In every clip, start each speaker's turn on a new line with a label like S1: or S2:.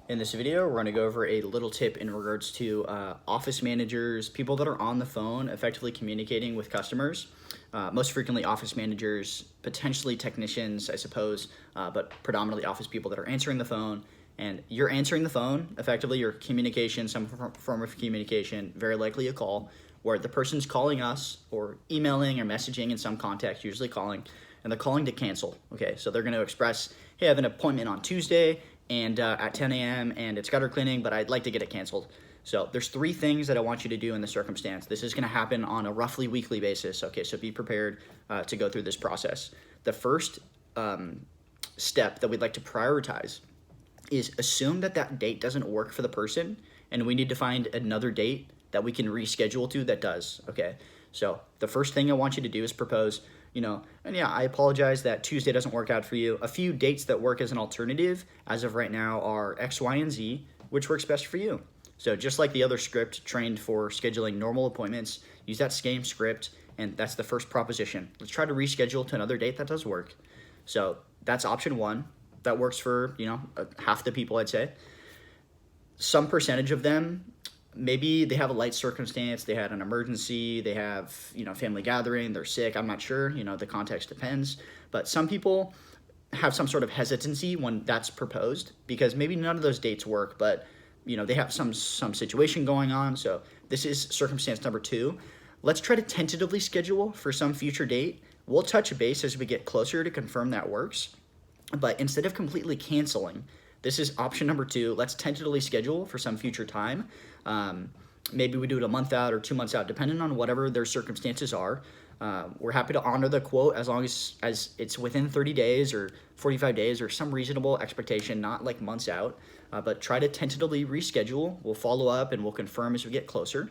S1: In this video, we're going to go over a little tip in regards to office managers, people that are on the phone effectively communicating with customers. Most frequently office managers, potentially technicians, I suppose, but predominantly office people that are answering the phone. And you're answering the phone, effectively your communication, some form of communication, very likely a call, where the person's calling us or emailing or messaging in some context, usually calling, and they're calling to cancel. Okay, so they're going to express, hey, I have an appointment on Tuesday and at 10 a.m. and it's gutter cleaning, but I'd like to get it canceled. So there's three things that I want you to do in this circumstance. This is going to happen on a roughly weekly basis. Okay, so be prepared to go through this process. The first step that we'd like to prioritize is assume that that date doesn't work for the person, and we need to find another date that we can reschedule to that does. Okay, so the first thing I want you to do is propose, and yeah, I apologize that Tuesday doesn't work out for you. A few dates that work as an alternative as of right now are X, Y, and Z, which works best for you. So just like the other script trained for scheduling normal appointments, use that same script, and that's the first proposition. Let's try to reschedule to another date that does work. So that's option one. That works for, half the people, I'd say. Some percentage of them, maybe they have a light circumstance, they had an emergency, they have, family gathering, they're sick, I'm not sure, the context depends. But some people have some sort of hesitancy when that's proposed because maybe none of those dates work, but, they have some situation going on. So this is circumstance number two. Let's try to tentatively schedule for some future date. We'll touch base as we get closer to confirm that works. But instead of completely canceling, this is option number two. Let's tentatively schedule for some future time. Maybe we do it a month out or 2 months out, depending on whatever their circumstances are. We're happy to honor the quote as long as it's within 30 days or 45 days or some reasonable expectation, not like months out. But try to tentatively reschedule. We'll follow up and we'll confirm as we get closer.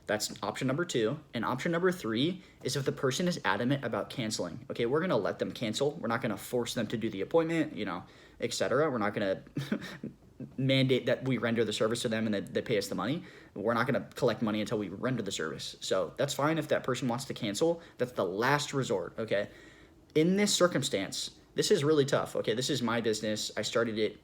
S1: That's option number two. And option number three is if the person is adamant about canceling. Okay, we're going to let them cancel. We're not going to force them to do the appointment, etc. We're not going to mandate that we render the service to them and that they pay us the money. We're not going to collect money until we render the service. So that's fine if that person wants to cancel. That's the last resort, okay? In this circumstance, this is really tough, okay? This is my business. I started it,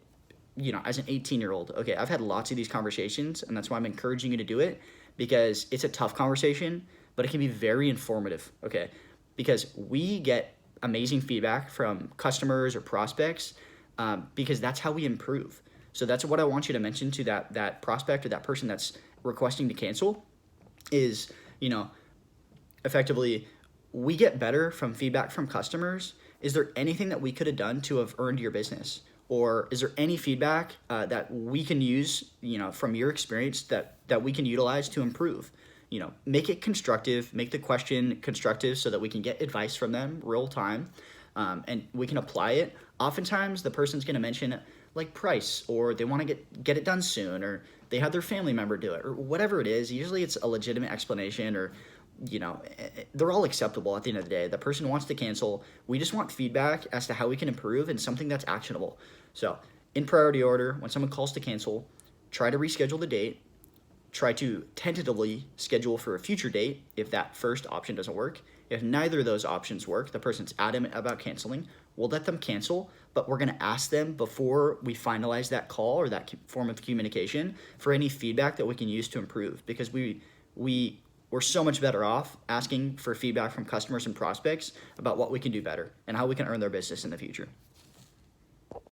S1: as an 18-year-old. Okay, I've had lots of these conversations, and that's why I'm encouraging you to do it, because it's a tough conversation, but it can be very informative, okay? Because we get amazing feedback from customers or prospects because that's how we improve. So that's what I want you to mention to that prospect or that person that's requesting to cancel is, effectively, we get better from feedback from customers. Is there anything that we could have done to have earned your business? Or is there any feedback that we can use, from your experience that we can utilize to improve? Make it constructive, make the question constructive so that we can get advice from them real time and we can apply it. Oftentimes the person's going to mention like price, or they want to get it done soon, or they had their family member do it, or whatever it is. Usually it's a legitimate explanation, or they're all acceptable at the end of the day. The person wants to cancel. We just want feedback as to how we can improve and something that's actionable. So in priority order, when someone calls to cancel, try to reschedule the date. Try to tentatively schedule for a future date if that first option doesn't work. If neither of those options work, the person's adamant about canceling, we'll let them cancel, but we're going to ask them before we finalize that call or that form of communication for any feedback that we can use to improve, because we're so much better off asking for feedback from customers and prospects about what we can do better and how we can earn their business in the future.